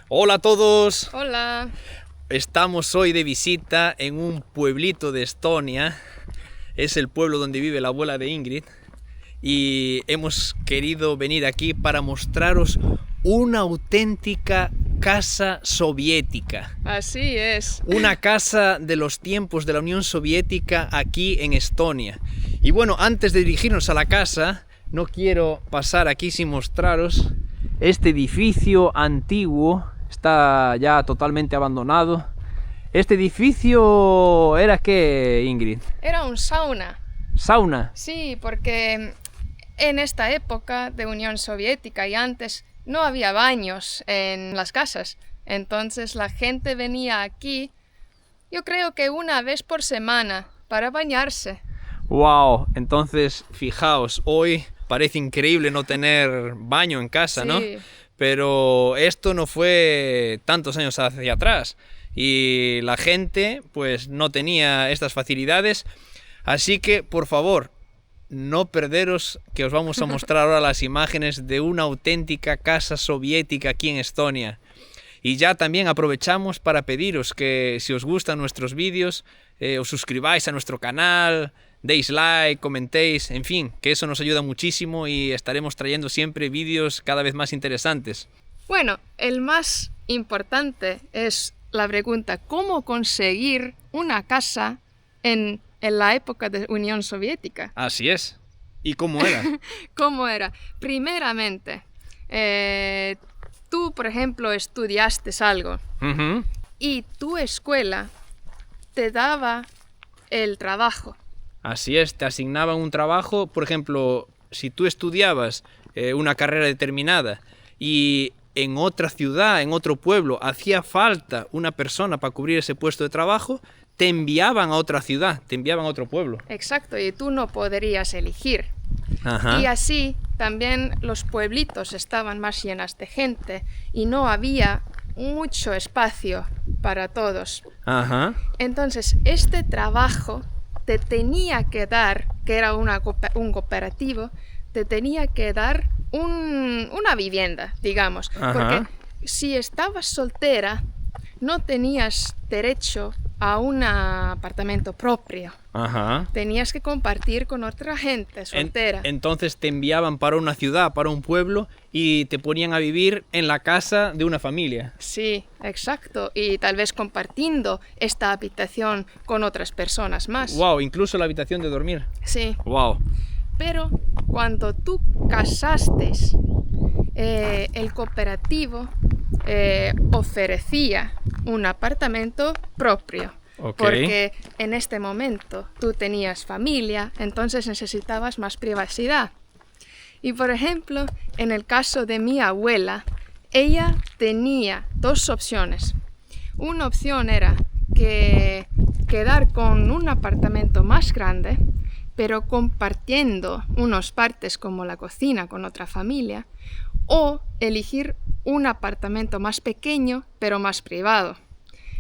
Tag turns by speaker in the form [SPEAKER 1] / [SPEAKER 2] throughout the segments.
[SPEAKER 1] Hola a todos,
[SPEAKER 2] Hola.
[SPEAKER 1] estamos hoy de visita en un pueblito de Estonia. Es el pueblo donde vive la abuela de Ingrid y hemos querido venir aquí para mostraros una auténtica casa soviética.
[SPEAKER 2] Así es.
[SPEAKER 1] Una casa de los tiempos de la Unión Soviética aquí en Estonia. Y bueno, antes de dirigirnos a la casa, no quiero pasar aquí sin mostraros este edificio antiguo. Está ya totalmente abandonado. ¿Este edificio era qué, Ingrid?
[SPEAKER 2] Era un sauna.
[SPEAKER 1] ¿Sauna?
[SPEAKER 2] Sí, porque en esta época de Unión Soviética y antes no había baños en las casas. Entonces la gente venía aquí, yo creo que una vez por semana, para bañarse.
[SPEAKER 1] ¡Wow! Entonces, fijaos, hoy parece increíble no tener baño en casa, ¿no?
[SPEAKER 2] Sí.
[SPEAKER 1] Pero esto no fue tantos años hacia atrás y la gente pues no tenía estas facilidades, así que por favor no perderos que os vamos a mostrar ahora las imágenes de una auténtica casa soviética aquí en Estonia. Y ya también aprovechamos para pediros que si os gustan nuestros vídeos os suscribáis a nuestro canal, deis like, comentéis, en fin, que eso nos ayuda muchísimo y estaremos trayendo siempre vídeos cada vez más interesantes.
[SPEAKER 2] Bueno, el más importante es la pregunta, ¿cómo conseguir una casa en la época de Unión Soviética?
[SPEAKER 1] Así es. ¿Y cómo era?
[SPEAKER 2] ¿Cómo era? Primeramente, tú, por ejemplo, estudiaste algo y tu escuela te daba el trabajo.
[SPEAKER 1] Así es, te asignaban un trabajo, por ejemplo, si tú estudiabas una carrera determinada y en otra ciudad, en otro pueblo, hacía falta una persona para cubrir ese puesto de trabajo, te enviaban a otra ciudad, te enviaban a otro pueblo.
[SPEAKER 2] Exacto, y tú no podrías elegir.
[SPEAKER 1] Ajá.
[SPEAKER 2] Y así también los pueblitos estaban más llenas de gente y no había mucho espacio para todos.
[SPEAKER 1] Ajá.
[SPEAKER 2] Entonces, este trabajo te tenía que dar, que era un cooperativo, te tenía que dar una vivienda, digamos.
[SPEAKER 1] Ajá.
[SPEAKER 2] Porque si estabas soltera, no tenías derecho a un apartamento propio.
[SPEAKER 1] Ajá.
[SPEAKER 2] Tenías que compartir con otra gente soltera.
[SPEAKER 1] Entonces te enviaban para una ciudad, para un pueblo y te ponían a vivir en la casa de una familia.
[SPEAKER 2] Sí, exacto. Y tal vez compartiendo esta habitación con otras personas más.
[SPEAKER 1] Wow, incluso la habitación de dormir.
[SPEAKER 2] Sí.
[SPEAKER 1] Wow.
[SPEAKER 2] Pero cuando tú casaste, el cooperativo ofrecía un apartamento propio.
[SPEAKER 1] Okay.
[SPEAKER 2] Porque en este momento tú tenías familia, entonces necesitabas más privacidad. Y por ejemplo, en el caso de mi abuela, ella tenía dos opciones. Una opción era que quedar con un apartamento más grande, pero compartiendo unas partes como la cocina con otra familia, o elegir un apartamento más pequeño, pero más privado.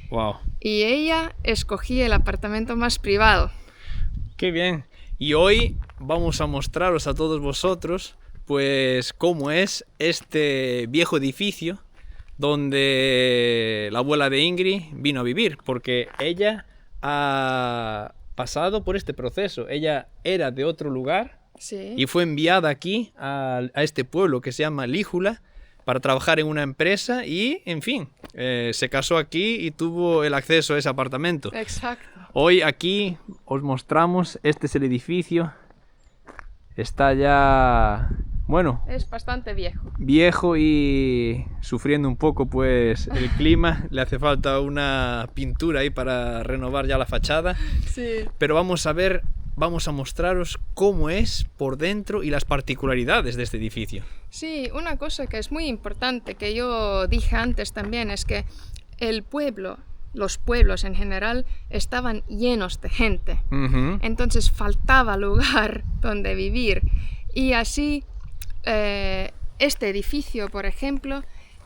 [SPEAKER 1] Wow.
[SPEAKER 2] Y ella escogía el apartamento más privado.
[SPEAKER 1] ¡Qué bien! Y hoy vamos a mostraros a todos vosotros pues cómo es este viejo edificio donde la abuela de Ingrid vino a vivir, porque ella ha pasado por este proceso. Ella era de otro lugar.
[SPEAKER 2] Sí.
[SPEAKER 1] Y fue enviada aquí a este pueblo que se llama Líjula para trabajar en una empresa y, en fin, se casó aquí y tuvo el acceso a ese apartamento.
[SPEAKER 2] Exacto.
[SPEAKER 1] Hoy aquí os mostramos, este es el edificio, está ya, bueno,
[SPEAKER 2] Es bastante viejo.
[SPEAKER 1] viejo y sufriendo un poco pues el clima, le hace falta una pintura ahí para renovar ya la fachada,
[SPEAKER 2] Sí.
[SPEAKER 1] pero vamos a mostraros cómo es por dentro y las particularidades de este edificio.
[SPEAKER 2] Sí, una cosa que es muy importante que yo dije antes también es que el pueblo, los pueblos en general, estaban llenos de gente. Entonces faltaba lugar donde vivir. Y así, este edificio, por ejemplo,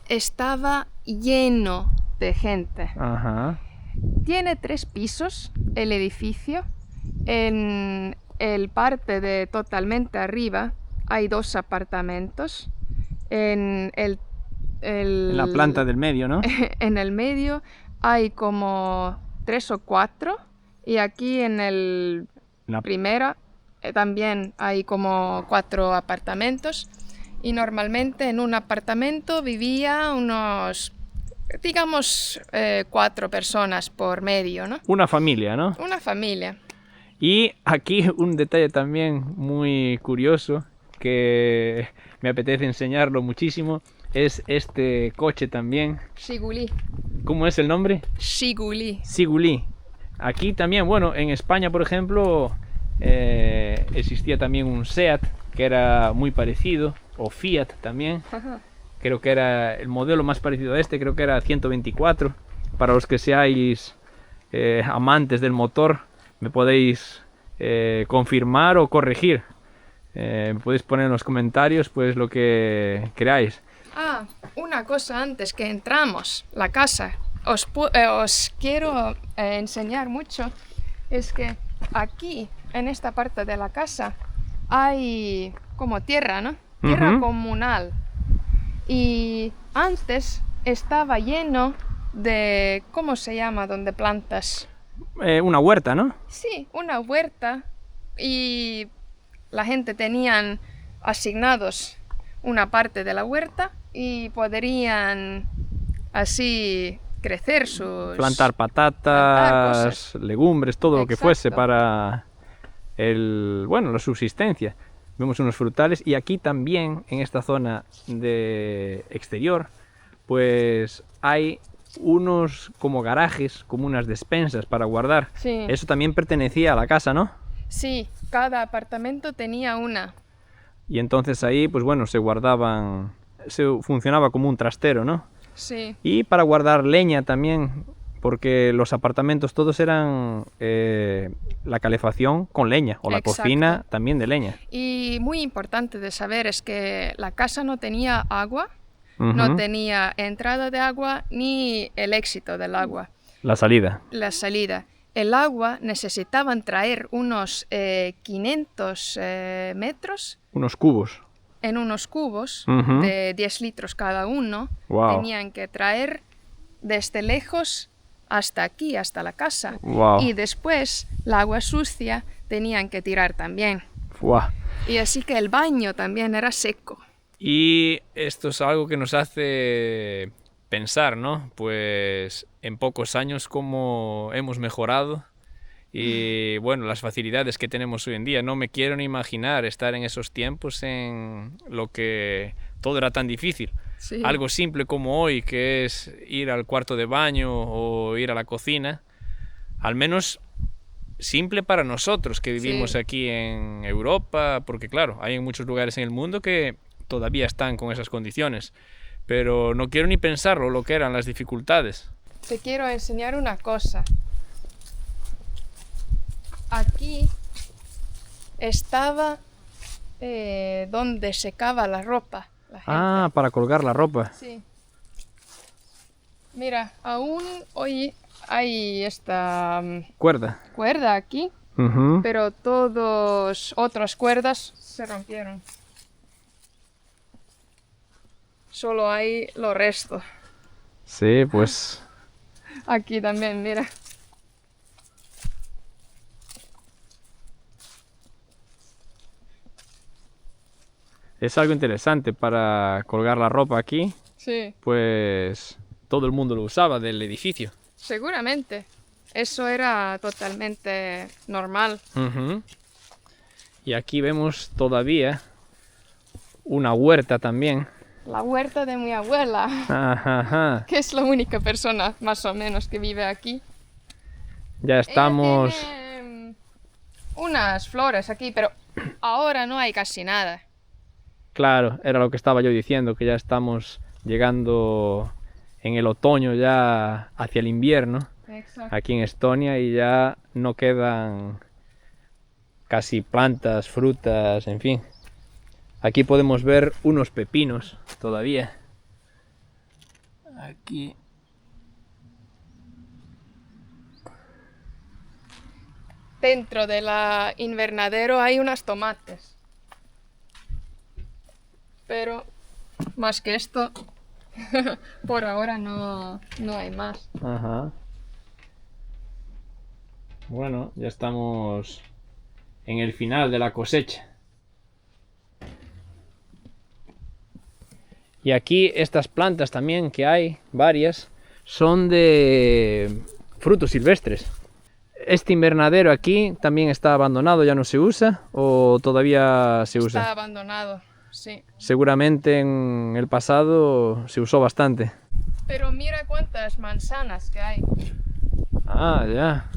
[SPEAKER 2] estaba lleno de gente.
[SPEAKER 1] Ajá.
[SPEAKER 2] Tiene 3 pisos el edificio. En el parte de totalmente arriba hay 2 apartamentos. En el
[SPEAKER 1] En la planta del medio, ¿no?
[SPEAKER 2] En el medio hay como 3 o 4 y aquí en el primero también hay como 4 apartamentos y normalmente en un apartamento vivía unos, digamos, 4 personas por medio, ¿no?
[SPEAKER 1] Una familia, ¿no?
[SPEAKER 2] Una familia.
[SPEAKER 1] Y aquí un detalle también muy curioso que me apetece enseñarlo muchísimo es este coche también.
[SPEAKER 2] Xigulí.
[SPEAKER 1] ¿Cómo es el nombre?
[SPEAKER 2] Xigulí.
[SPEAKER 1] Xigulí. Aquí también, bueno, en España, por ejemplo, existía también un Seat que era muy parecido, o Fiat también.
[SPEAKER 2] Ajá.
[SPEAKER 1] Creo que era el modelo más parecido a este, creo que era 124. Para los que seáis amantes del motor, me podéis confirmar o corregir. Me podéis poner en los comentarios pues lo que queráis.
[SPEAKER 2] Ah, una cosa antes que entramos, la casa. Os quiero enseñar mucho. Es que aquí, en esta parte de la casa, hay como tierra, ¿no? Tierra comunal. Y antes estaba lleno de... ¿Cómo se llama? Donde plantas.
[SPEAKER 1] Una huerta, ¿no?
[SPEAKER 2] Sí, una huerta. Y la gente tenían asignados una parte de la huerta y podrían así crecer sus...
[SPEAKER 1] Plantar
[SPEAKER 2] plantar
[SPEAKER 1] patatas,
[SPEAKER 2] cosas.
[SPEAKER 1] legumbres, todo lo que fuese
[SPEAKER 2] Exacto.
[SPEAKER 1] para la subsistencia. Vemos unos frutales y aquí también, en esta zona de exterior, pues hay unos como garajes, como unas despensas para guardar.
[SPEAKER 2] Sí.
[SPEAKER 1] Eso también pertenecía a la casa, ¿no?
[SPEAKER 2] Sí, cada apartamento tenía una.
[SPEAKER 1] Y entonces ahí, pues bueno, se guardaban, funcionaba como un trastero, ¿no?
[SPEAKER 2] Sí,
[SPEAKER 1] Y para guardar leña también, porque los apartamentos todos eran la calefacción con leña, o la
[SPEAKER 2] Exacto.
[SPEAKER 1] cocina también de leña.
[SPEAKER 2] y muy importante de saber es que la casa no tenía agua, no
[SPEAKER 1] Ujú.
[SPEAKER 2] tenía entrada de agua ni el éxito del agua,
[SPEAKER 1] La salida.
[SPEAKER 2] la salida. El agua necesitaban traer unos 500 metros
[SPEAKER 1] Unos cubos.
[SPEAKER 2] en unos cubos
[SPEAKER 1] Ujú.
[SPEAKER 2] de 10 litros cada uno.
[SPEAKER 1] Wow.
[SPEAKER 2] Tenían que traer desde lejos hasta aquí, hasta la casa.
[SPEAKER 1] Wow.
[SPEAKER 2] Y después el agua sucia tenían que tirar también.
[SPEAKER 1] Wow.
[SPEAKER 2] Y así que el baño también era seco.
[SPEAKER 1] Y esto es algo que nos hace pensar, ¿no? Pues en pocos años cómo hemos mejorado y bueno, las facilidades que tenemos hoy en día. No me quiero ni imaginar estar en esos tiempos en lo que todo era tan difícil.
[SPEAKER 2] Sí.
[SPEAKER 1] Algo simple como hoy, que es ir al cuarto de baño o ir a la cocina, al menos simple para nosotros que vivimos
[SPEAKER 2] Sí.
[SPEAKER 1] aquí en Europa, porque claro, hay en muchos lugares en el mundo que todavía están con esas condiciones, pero no quiero ni pensarlo lo que eran las dificultades.
[SPEAKER 2] Te quiero enseñar una cosa. Aquí estaba donde secaba la ropa la gente.
[SPEAKER 1] Ah, para colgar la ropa.
[SPEAKER 2] Sí. Mira, aún hoy hay esta
[SPEAKER 1] Cuerda.
[SPEAKER 2] cuerda aquí,
[SPEAKER 1] Ujú.
[SPEAKER 2] pero todas otras cuerdas se rompieron. Solo hay lo resto.
[SPEAKER 1] Sí, pues
[SPEAKER 2] Aquí también, mira.
[SPEAKER 1] es algo interesante para colgar la ropa aquí,
[SPEAKER 2] Sí,
[SPEAKER 1] pues todo el mundo lo usaba del edificio.
[SPEAKER 2] seguramente. Eso era totalmente normal.
[SPEAKER 1] Ujú. Y aquí vemos todavía una huerta también.
[SPEAKER 2] La huerta de mi abuela,
[SPEAKER 1] Ajá.
[SPEAKER 2] que es la única persona más o menos que vive aquí.
[SPEAKER 1] Ya estamos...
[SPEAKER 2] Ella tiene unas flores aquí, pero ahora no hay casi nada.
[SPEAKER 1] Claro, era lo que estaba yo diciendo, que ya estamos llegando en el otoño, ya hacia el invierno,
[SPEAKER 2] Exacto.
[SPEAKER 1] aquí en Estonia, y ya no quedan casi plantas, frutas, en fin. Aquí podemos ver unos pepinos todavía. Aquí.
[SPEAKER 2] Dentro del invernadero hay unos tomates. Pero más que esto, Por ahora no hay más.
[SPEAKER 1] Ajá. Bueno, ya estamos en el final de la cosecha. Y aquí estas plantas también que hay, varias, son de frutos silvestres. Este invernadero aquí también está abandonado, ya no se usa, o todavía se usa.
[SPEAKER 2] Está abandonado, sí.
[SPEAKER 1] Seguramente en el pasado se usó bastante.
[SPEAKER 2] Pero mira cuántas manzanas que hay.
[SPEAKER 1] Ah, ya.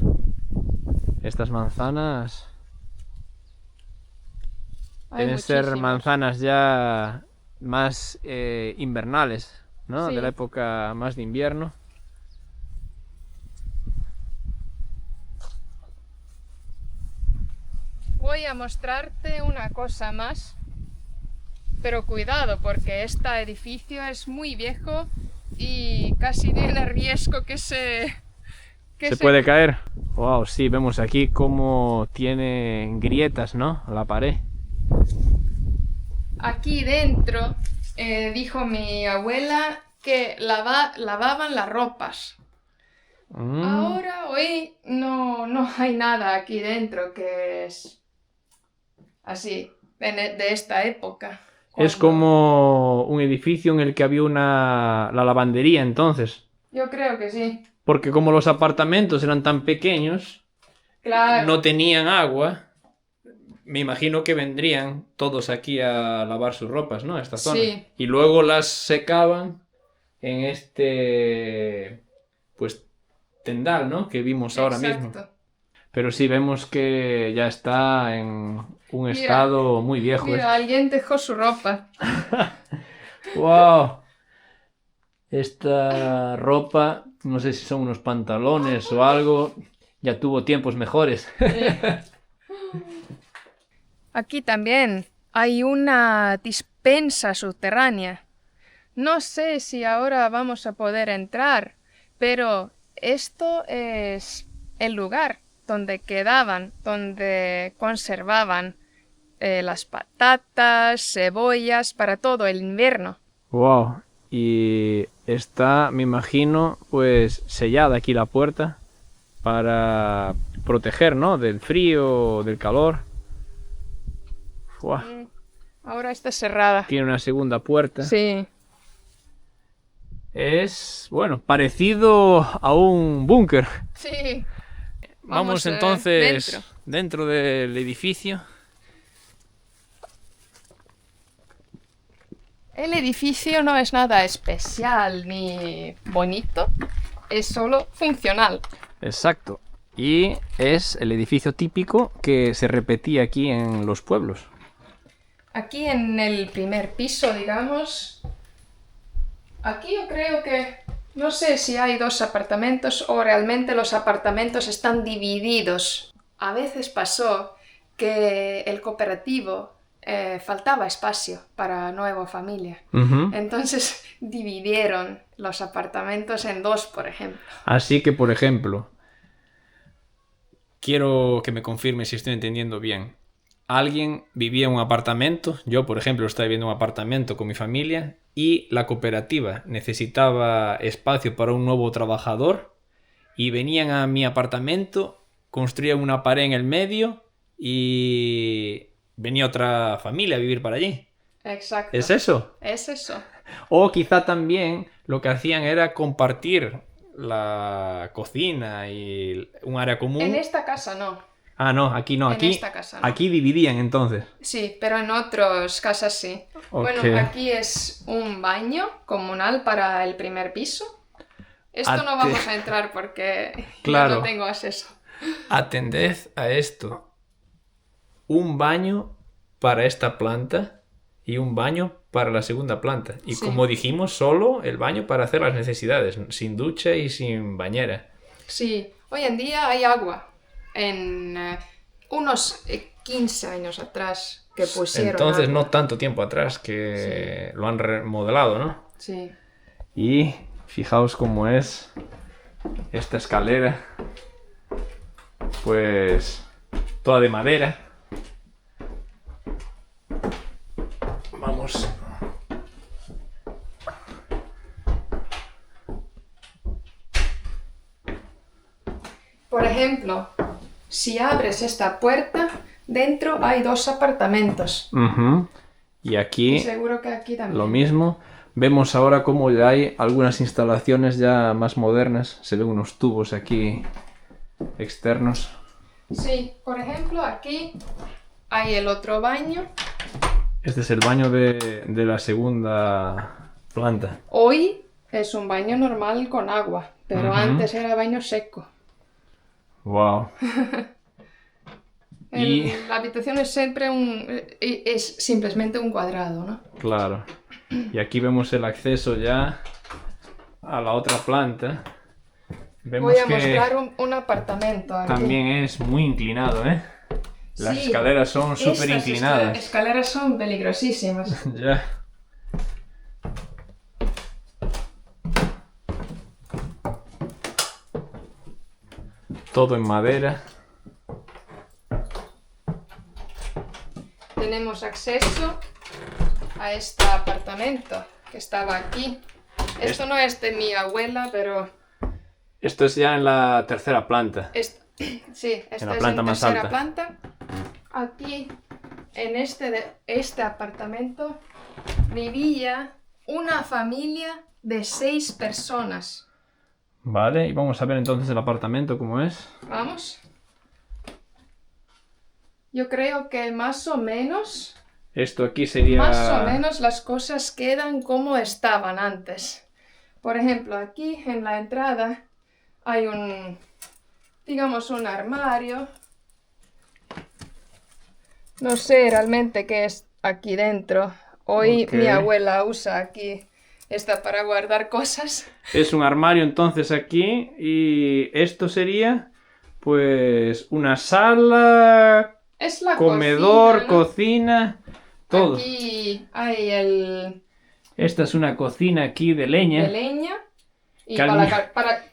[SPEAKER 1] Estas manzanas
[SPEAKER 2] Hay
[SPEAKER 1] deben ser
[SPEAKER 2] muchísimas.
[SPEAKER 1] manzanas ya más invernales, ¿no?
[SPEAKER 2] Sí.
[SPEAKER 1] De la época más de invierno.
[SPEAKER 2] Voy a mostrarte una cosa más. Pero cuidado, porque este edificio es muy viejo y casi tiene riesgo que se
[SPEAKER 1] puede caer. Wow, sí, vemos aquí cómo tiene grietas, ¿no? La pared.
[SPEAKER 2] Aquí dentro, dijo mi abuela que lavaban las ropas. Ahora, hoy, no hay nada aquí dentro que es así, de esta época.
[SPEAKER 1] Es como un edificio en el que había la lavandería entonces.
[SPEAKER 2] Yo creo que sí.
[SPEAKER 1] Porque como los apartamentos eran tan pequeños,
[SPEAKER 2] Claro.
[SPEAKER 1] no tenían agua, me imagino que vendrían todos aquí a lavar sus ropas, ¿no? A esta zona.
[SPEAKER 2] Sí.
[SPEAKER 1] Y luego las secaban en este, pues, tendal, ¿no? Que vimos ahora mismo.
[SPEAKER 2] Exacto.
[SPEAKER 1] Pero sí, vemos que ya está en un estado muy viejo.
[SPEAKER 2] Mira, alguien dejó su ropa.
[SPEAKER 1] ¡Wow! Esta ropa, no sé si son unos pantalones o algo, ya tuvo tiempos mejores.
[SPEAKER 2] Aquí también hay una despensa subterránea. No sé si ahora vamos a poder entrar, pero esto es el lugar donde quedaban, donde conservaban las patatas, cebollas para todo el invierno.
[SPEAKER 1] Wow, y está, me imagino, pues sellada aquí la puerta para proteger, ¿no? Del frío, del calor. Wow.
[SPEAKER 2] Ahora está cerrada.
[SPEAKER 1] Tiene una segunda puerta.
[SPEAKER 2] Sí.
[SPEAKER 1] Es, bueno, parecido a un búnker.
[SPEAKER 2] Sí.
[SPEAKER 1] Vamos entonces dentro del edificio.
[SPEAKER 2] El edificio no es nada especial ni bonito, es solo funcional.
[SPEAKER 1] Exacto. Y es el edificio típico que se repetía aquí en los pueblos.
[SPEAKER 2] Aquí en el primer piso, digamos, aquí yo creo que no sé si hay dos apartamentos o realmente los apartamentos están divididos. A veces pasó que el cooperativo faltaba espacio para nueva familia. Entonces dividieron los apartamentos en dos, por ejemplo.
[SPEAKER 1] Así que, por ejemplo, quiero que me confirme si estoy entendiendo bien. Alguien vivía en un apartamento, yo, por ejemplo, estaba viviendo en un apartamento con mi familia y la cooperativa necesitaba espacio para un nuevo trabajador y venían a mi apartamento, construían una pared en el medio y venía otra familia a vivir para allí.
[SPEAKER 2] Exacto.
[SPEAKER 1] ¿Es eso?
[SPEAKER 2] Es eso.
[SPEAKER 1] O quizá también lo que hacían era compartir la cocina y un área común.
[SPEAKER 2] En esta casa no.
[SPEAKER 1] Ah, no, aquí no.
[SPEAKER 2] En esta casa no.
[SPEAKER 1] Aquí dividían entonces.
[SPEAKER 2] Sí, pero en otras casas sí.
[SPEAKER 1] Okay.
[SPEAKER 2] Bueno, aquí es un baño comunal para el primer piso. Esto no vamos a entrar porque
[SPEAKER 1] claro.
[SPEAKER 2] yo no tengo acceso.
[SPEAKER 1] Atended a esto. Un baño para esta planta y un baño para la segunda planta. Y sí, como dijimos, solo el baño para hacer las necesidades, sin ducha y sin bañera.
[SPEAKER 2] Sí, hoy en día hay agua. En unos 15 años atrás que pusieron
[SPEAKER 1] entonces
[SPEAKER 2] agua.
[SPEAKER 1] No tanto tiempo atrás que sí, lo han remodelado, ¿no?
[SPEAKER 2] Sí.
[SPEAKER 1] Y fijaos cómo es esta escalera, pues toda de madera. Vamos
[SPEAKER 2] Por ejemplo, si abres esta puerta, dentro hay 2 apartamentos.
[SPEAKER 1] Y
[SPEAKER 2] Y
[SPEAKER 1] aquí
[SPEAKER 2] seguro que aquí también.
[SPEAKER 1] lo mismo. Vemos ahora cómo ya hay algunas instalaciones ya más modernas. Se ven unos tubos aquí externos.
[SPEAKER 2] Sí, por ejemplo, aquí hay el otro baño.
[SPEAKER 1] Este es el baño de la segunda planta.
[SPEAKER 2] Hoy es un baño normal con agua, pero antes era baño seco.
[SPEAKER 1] Wow. Y
[SPEAKER 2] La habitación es siempre es simplemente un cuadrado, ¿no?
[SPEAKER 1] claro. Y aquí vemos el acceso ya a la otra planta. Vemos
[SPEAKER 2] Voy a
[SPEAKER 1] que
[SPEAKER 2] mostrar un apartamento aquí.
[SPEAKER 1] también es muy inclinado, ¿eh? Las
[SPEAKER 2] Sí,
[SPEAKER 1] escaleras son súper
[SPEAKER 2] estas
[SPEAKER 1] inclinadas.
[SPEAKER 2] escaleras son peligrosísimas.
[SPEAKER 1] Ya. Todo en madera.
[SPEAKER 2] Tenemos acceso a este apartamento que estaba aquí. Esto no es de mi abuela, pero
[SPEAKER 1] Esto es ya en la tercera planta.
[SPEAKER 2] sí, esta
[SPEAKER 1] la
[SPEAKER 2] es
[SPEAKER 1] planta
[SPEAKER 2] en
[SPEAKER 1] más
[SPEAKER 2] tercera
[SPEAKER 1] alta.
[SPEAKER 2] planta. Aquí, en este apartamento, vivía una familia de 6 personas.
[SPEAKER 1] Vale, y vamos a ver entonces el apartamento cómo es.
[SPEAKER 2] Vamos. Yo creo que más o menos las cosas quedan como estaban antes. Por ejemplo, aquí en la entrada hay digamos, un armario. No sé realmente qué es aquí dentro. Hoy
[SPEAKER 1] Ok.
[SPEAKER 2] mi abuela usa aquí esta para guardar cosas.
[SPEAKER 1] Es un armario entonces aquí y esto sería pues una sala,
[SPEAKER 2] Es la
[SPEAKER 1] comedor,
[SPEAKER 2] cocina, ¿no?
[SPEAKER 1] cocina, todo.
[SPEAKER 2] Aquí hay el
[SPEAKER 1] Esta es una cocina aquí de leña.
[SPEAKER 2] de leña y
[SPEAKER 1] Cal-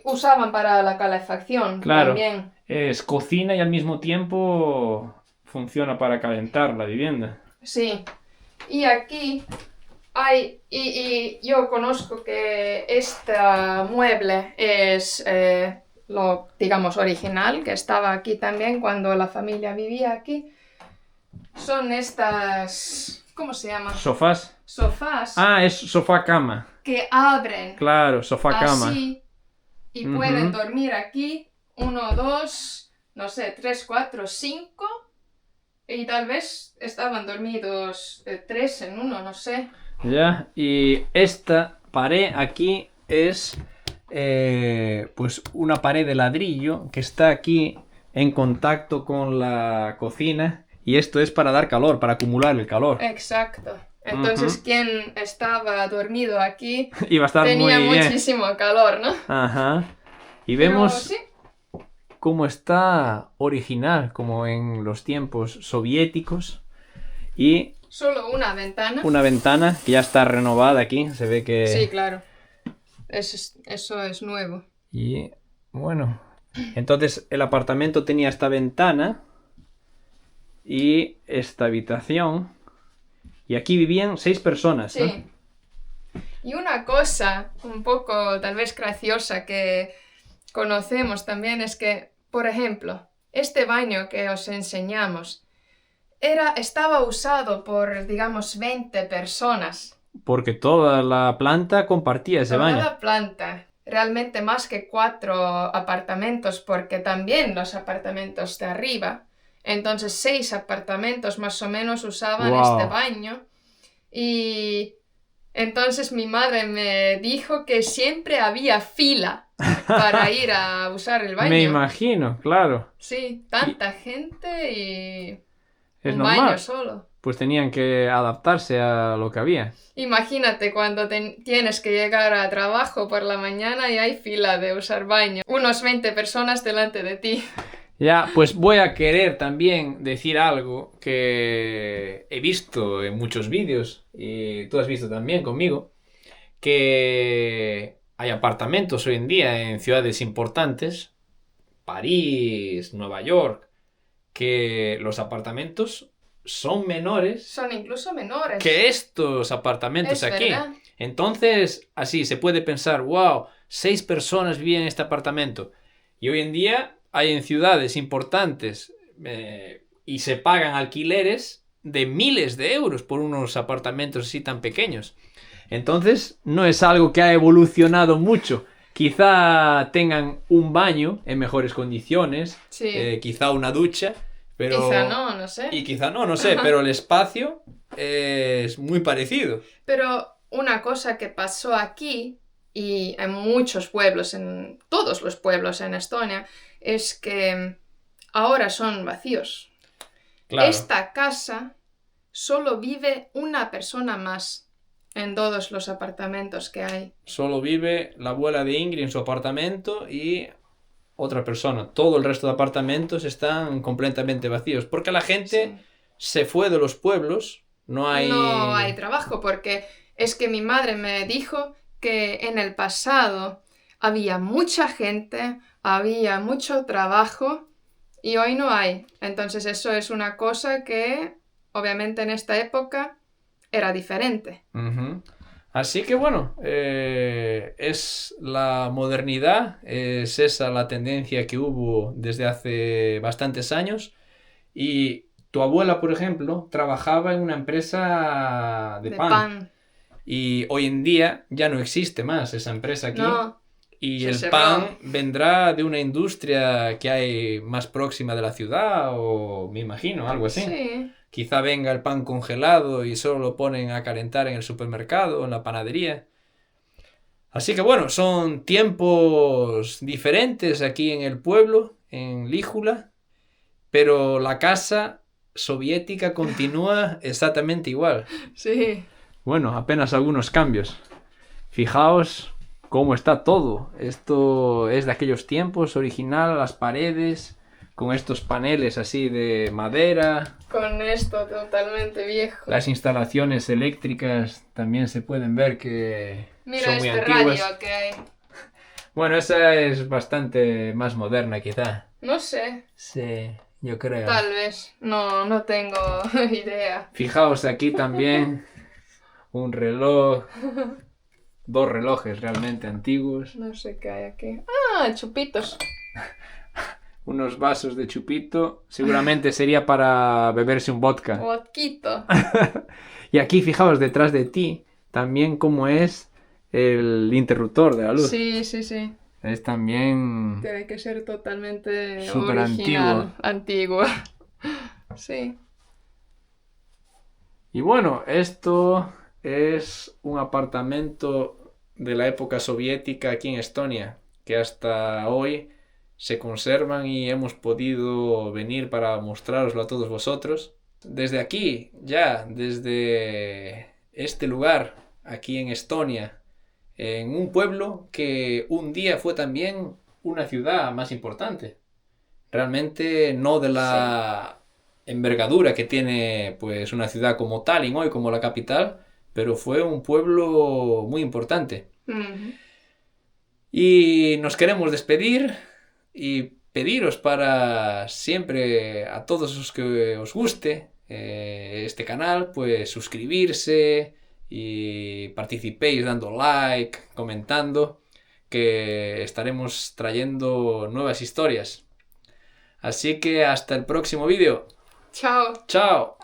[SPEAKER 2] usaban para la calefacción
[SPEAKER 1] Claro,
[SPEAKER 2] también.
[SPEAKER 1] es cocina y al mismo tiempo funciona para calentar la vivienda.
[SPEAKER 2] Sí. Y aquí hay, y yo conozco que este mueble es lo, digamos, original, que estaba aquí también cuando la familia vivía aquí. Son estas, ¿cómo se llama?
[SPEAKER 1] ¿Sofás?
[SPEAKER 2] Sofás
[SPEAKER 1] Ah, es sofá-cama.
[SPEAKER 2] que abren
[SPEAKER 1] Claro, sofá-cama.
[SPEAKER 2] así y
[SPEAKER 1] Ujú.
[SPEAKER 2] pueden dormir aquí 1, 2, no sé, 3, 4, 5 y tal vez estaban dormidos 3 en uno, no sé.
[SPEAKER 1] Ya, y esta pared aquí es pues una pared de ladrillo que está aquí en contacto con la cocina y esto es para dar calor, para acumular el calor.
[SPEAKER 2] Exacto. Entonces, quien estaba dormido aquí
[SPEAKER 1] Y va a estar
[SPEAKER 2] tenía
[SPEAKER 1] muy bien.
[SPEAKER 2] muchísimo calor, ¿no?
[SPEAKER 1] Ajá. Y
[SPEAKER 2] Pero
[SPEAKER 1] vemos
[SPEAKER 2] sí,
[SPEAKER 1] cómo está original, como en los tiempos soviéticos. Y
[SPEAKER 2] solo una ventana.
[SPEAKER 1] una ventana que ya está renovada aquí, se ve que...
[SPEAKER 2] Sí, claro. Eso es nuevo.
[SPEAKER 1] Y bueno, entonces el apartamento tenía esta ventana y esta habitación. Y aquí vivían 6 personas, ¿no?
[SPEAKER 2] Sí. Y una cosa un poco tal vez graciosa que conocemos también es que, por ejemplo, este baño que os enseñamos estaba usado por, digamos, 20 personas.
[SPEAKER 1] Porque toda la planta compartía ese
[SPEAKER 2] Toda
[SPEAKER 1] baño.
[SPEAKER 2] la planta. Realmente más que 4 apartamentos, porque también los apartamentos de arriba. Entonces 6 apartamentos más o menos usaban
[SPEAKER 1] Wow.
[SPEAKER 2] este baño. Y entonces mi madre me dijo que siempre había fila para ir a usar el baño.
[SPEAKER 1] Me imagino, claro.
[SPEAKER 2] Sí, tanta gente y
[SPEAKER 1] Es
[SPEAKER 2] un
[SPEAKER 1] normal.
[SPEAKER 2] baño solo.
[SPEAKER 1] Pues tenían que adaptarse a lo que había.
[SPEAKER 2] Imagínate cuando tienes que llegar a trabajo por la mañana y hay fila de usar baño. Unos 20 personas delante de ti.
[SPEAKER 1] Ya, pues voy a querer también decir algo que he visto en muchos vídeos y tú has visto también conmigo, que hay apartamentos hoy en día en ciudades importantes, París, Nueva York, que los apartamentos son menores
[SPEAKER 2] Son incluso menores.
[SPEAKER 1] que estos apartamentos
[SPEAKER 2] Es
[SPEAKER 1] aquí.
[SPEAKER 2] verdad.
[SPEAKER 1] Entonces, así se puede pensar, wow, 6 personas vivían en este apartamento. Y hoy en día hay en ciudades importantes y se pagan alquileres de miles de euros por unos apartamentos así tan pequeños. Entonces, no es algo que ha evolucionado mucho. Quizá tengan un baño en mejores condiciones,
[SPEAKER 2] Sí.
[SPEAKER 1] quizá una ducha, pero...
[SPEAKER 2] Quizá no, no sé.
[SPEAKER 1] Y quizá no sé, pero el espacio es muy parecido.
[SPEAKER 2] Pero una cosa que pasó aquí y en muchos pueblos, en todos los pueblos en Estonia, es que ahora son vacíos.
[SPEAKER 1] Claro.
[SPEAKER 2] Esta casa solo vive una persona más en todos los apartamentos que hay.
[SPEAKER 1] Solo vive la abuela de Ingrid en su apartamento y otra persona. Todo el resto de apartamentos están completamente vacíos. Porque la gente se fue de los pueblos. No hay
[SPEAKER 2] trabajo, porque es que mi madre me dijo que en el pasado había mucha gente, había mucho trabajo y hoy no hay. Entonces eso es una cosa que obviamente en esta época era diferente.
[SPEAKER 1] Uh-huh. Así que bueno, es la modernidad, es esa la tendencia que hubo desde hace bastantes años. Y tu abuela, por ejemplo, trabajaba en una empresa de pan. Y hoy en día ya no existe más esa empresa aquí.
[SPEAKER 2] No,
[SPEAKER 1] y el pan vendrá de una industria que hay más próxima de la ciudad, o me imagino, algo así.
[SPEAKER 2] Sí.
[SPEAKER 1] Quizá venga el pan congelado y solo lo ponen a calentar en el supermercado, en la panadería. Así que bueno, son tiempos diferentes aquí en el pueblo, en Líjula, pero la casa soviética continúa exactamente igual.
[SPEAKER 2] Sí.
[SPEAKER 1] Bueno, apenas algunos cambios. Fijaos cómo está todo. Esto es de aquellos tiempos, original, las paredes, con estos paneles así de madera.
[SPEAKER 2] Con esto totalmente viejo.
[SPEAKER 1] Las instalaciones eléctricas también se pueden ver que
[SPEAKER 2] Mira
[SPEAKER 1] son muy
[SPEAKER 2] este
[SPEAKER 1] antiguas.
[SPEAKER 2] radio que hay.
[SPEAKER 1] Bueno, esa es bastante más moderna quizá.
[SPEAKER 2] No sé.
[SPEAKER 1] Sí, yo creo.
[SPEAKER 2] Tal vez. No tengo idea.
[SPEAKER 1] Fijaos aquí también un reloj. 2 relojes realmente antiguos.
[SPEAKER 2] No sé qué hay aquí. Ah, chupitos.
[SPEAKER 1] Unos vasos de chupito. Seguramente sería para beberse un vodka.
[SPEAKER 2] Vodquito.
[SPEAKER 1] Y aquí, fijaos, detrás de ti, también cómo es el interruptor de la luz.
[SPEAKER 2] Sí.
[SPEAKER 1] Es también
[SPEAKER 2] Tiene que ser totalmente
[SPEAKER 1] súper
[SPEAKER 2] original. Antiguo. Sí.
[SPEAKER 1] Y bueno, esto es un apartamento de la época soviética aquí en Estonia, que hasta hoy se conservan y hemos podido venir para mostrároslo a todos vosotros. Desde aquí, ya, desde este lugar, aquí en Estonia, en un pueblo que un día fue también una ciudad más importante. Realmente no de la envergadura que tiene pues una ciudad como Tallinn hoy, como la capital, pero fue un pueblo muy importante.
[SPEAKER 2] Uh-huh.
[SPEAKER 1] Y nos queremos despedir y pediros para siempre a todos los que os guste este canal, pues suscribirse y participéis dando like, comentando, que estaremos trayendo nuevas historias. Así que hasta el próximo vídeo.
[SPEAKER 2] Chao.
[SPEAKER 1] ¡Chao!